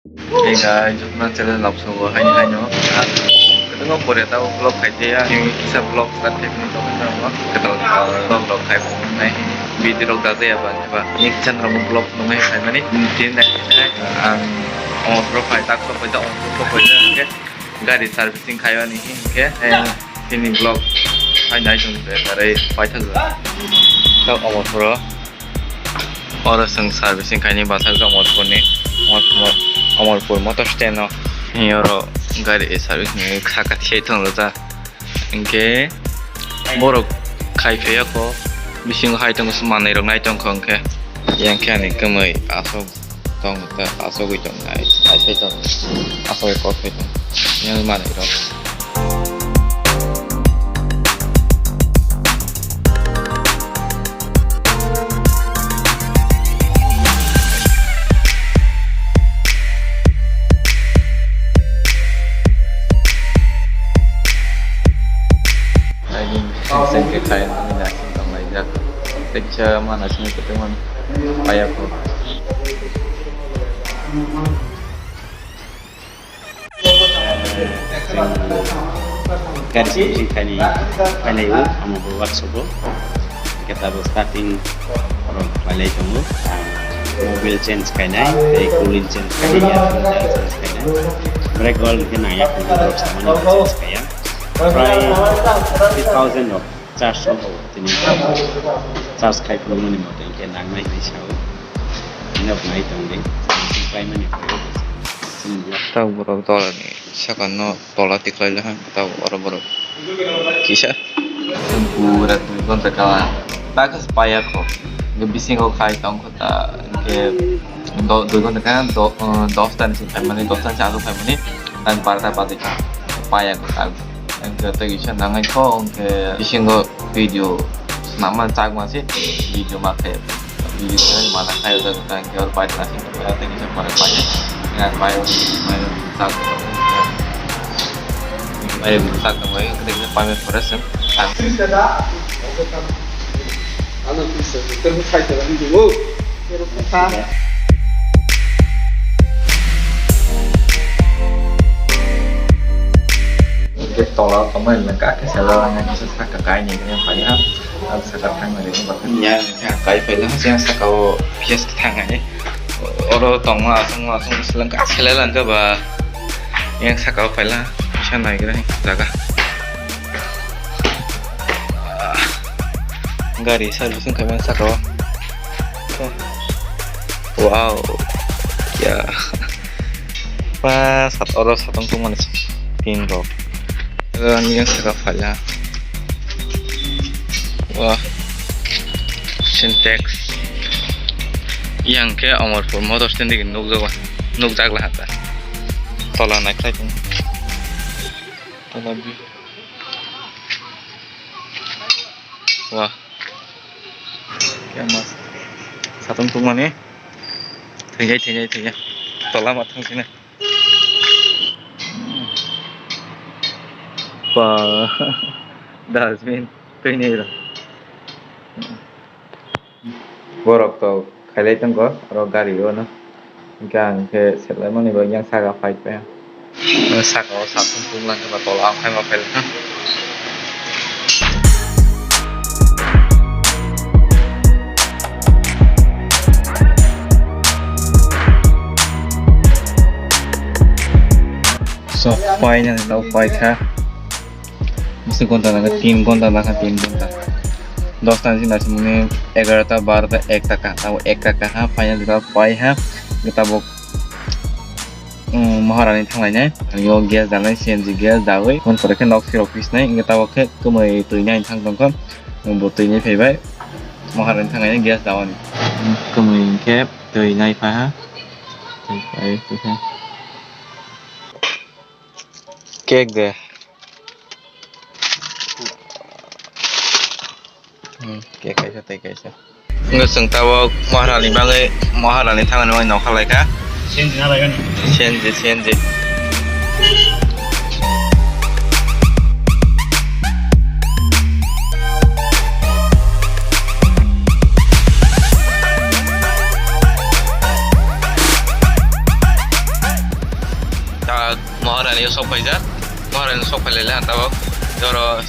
Hey guys, chúng ta sẽ lên lọc số hai như hai nhóm. Cái ngóc bộ để tao vlog khai thế à, nhưng isa vlog start thêm ini tau kan apa? Kita vlog khai này video vlog dah saya apa coba. Ini channel mau vlog nunggu khai mana? Mungkin ang on profile tak so pada on profile ke gari servicing khai ni ke ini vlog hai nai chung de tare pai thal. Tao on pro. Orang sang servicing khai ni bahasa ka on pro ni. 어머풀 모터스테너 여러 가리 서비스 카카티에 통로자 이게 뭐로 카이페야고 미싱 하이던 것은 많이 이런 나이던 건게 양캐니 금의 아소 동부터 아소고 있던 나이 아세던 아소의 거기던 그냥 많이 이런 sen ke kain ini tentang lajak picture mana sini ketemu ayahku garis kucing kali itu kamu buat subuh kita starting orang balai tunggu mobil change kayaknya cooling change kayaknya change kayaknya mereka kalau kita naik untuk sama nih change kayak try 3,000 of charge on ini charge kayak belum nih mau tinggal nang naik di show ini apa naik tunggu try mana tahu berapa dolar nih sekarang no dolar tiga lah tahu berapa kisah buat tuh kan terkalah tak supaya kok nggak bisa kau kait tong kota ke do kan terkalah dos dan si family dos dan satu family dan partai partai supaya kau yang kita kisah nangai kok ke bisa kau video nama cak masih video makai video kan mana kayak udah kita yang kau partai nasi kita kisah pada banyak dengan bayar cak bayar cak kau yang kita pamer persen 나는 있어. 그런 차이 들었는데 뭐 이렇게 다 cái to của mình là các cái xe lơ nha cái sắc cả cái này em phải hấp sắc cả thang này cũng bật nha cái phải là xem sắc cầu phía thang này ở tổng là xong lần các xe lần cơ bà em sắc cầu phải là xe này cái này giá cả garis servicing kami sa ko. Wow. Ya. Pas satu tungan pin rock. Ini yang saya pala. Wah. Syntax. Yang ke amor por motor stand din nuk jagla hata. Tola naik lagi. Tola bi. Wah. Kaya mas satu tungan nih terjadi tola matang sini wah dasmin tuh ini lah borok tuh kali itu kok rogari ono kan ke selama nih banyak saga fight ya saga satu tungan sama tola apa yang apel so file nya daw file ka mesti konta na 3 konta na 3 konta dostan sini asmune 11 ta 12 ta 1 ta ka tahu 1 ta ka ha file daw file ha kita bok maharani thanglai yo gas dalai cng gas dawi kon pore ke nok sir office nai kita bok ke kemai tuinai thang tong kon bo tuinai pheibai maharani thanglai gas dawani kemai ke tuinai pha ha tuinai ha cake deh cake kaisa nggak sengtawa maharani bangai maharani tangan bangai nokal leka senji Maharani sok paijat, Maharani sok pailele antabo, joro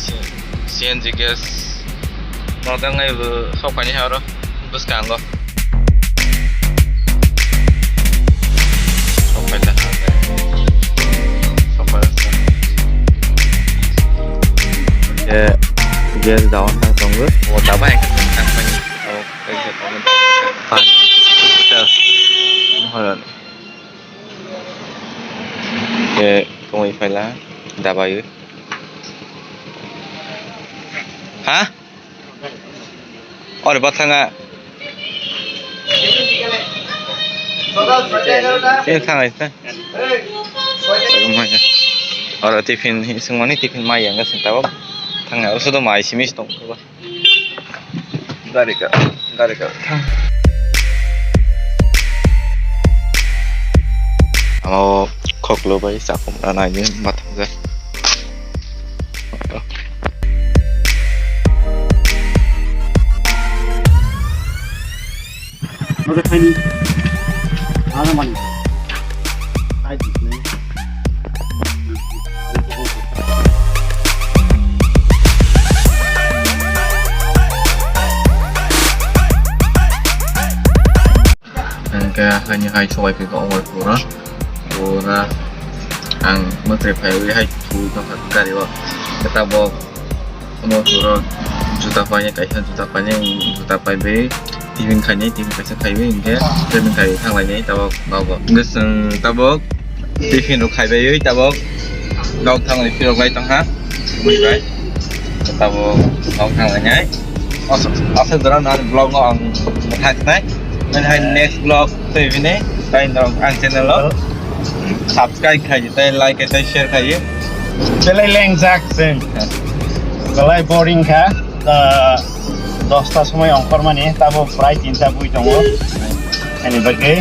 CNG gas, nodang ngai bu sok pani haro, bus kango. Sok paila, sok paila. Gas daun tang tunggu, mau tambah yang tang pani, oh kerja tang pan, gas, Maharani. Không phải là đá bài ư? Hả? Ở đây bắt thằng à? Cái thằng này sao? Đúng rồi. Ở đây tiffin hi semua ni tiffin mai yang kasih tahu. Thằng nào sudah mai sih mis tong. Dari ka. Mau kok lo bay sa kum na ni mat ga. Oke, fine. Ada mana? Ada ni. Cái hanya hai choi cái gõ ngồi của nó ang mất thể phải hai chú trong phần cả đi vào người ta bảo một số juta phải cái hàng juta phải bé thì mình khai nhảy thì mình phải sẽ khai với cái rồi mình khai thằng này nhảy ta bảo cái sừng ta bảo thì khi nó khai bé dưới ta bảo đâu thằng này khi nó lấy tăng hát mình vậy ta bảo đâu thằng này nhảy ở trên đó nó vlog ngon một hai này nên hai next vlog tới với này đây nó ăn channel đó subscribe khai like khai share khai Belai lengzak sen. Belai boring ka. 10টা সময় অঙ্কর মানে তাবো প্রায় 3টা বই দङो अनि bagai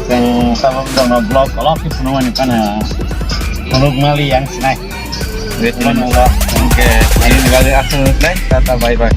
जों তাবো दङ ब्लग कलक किसुनो माने kana मुलुग माली yang sinai Oke, ini balik aku, tata bye bye.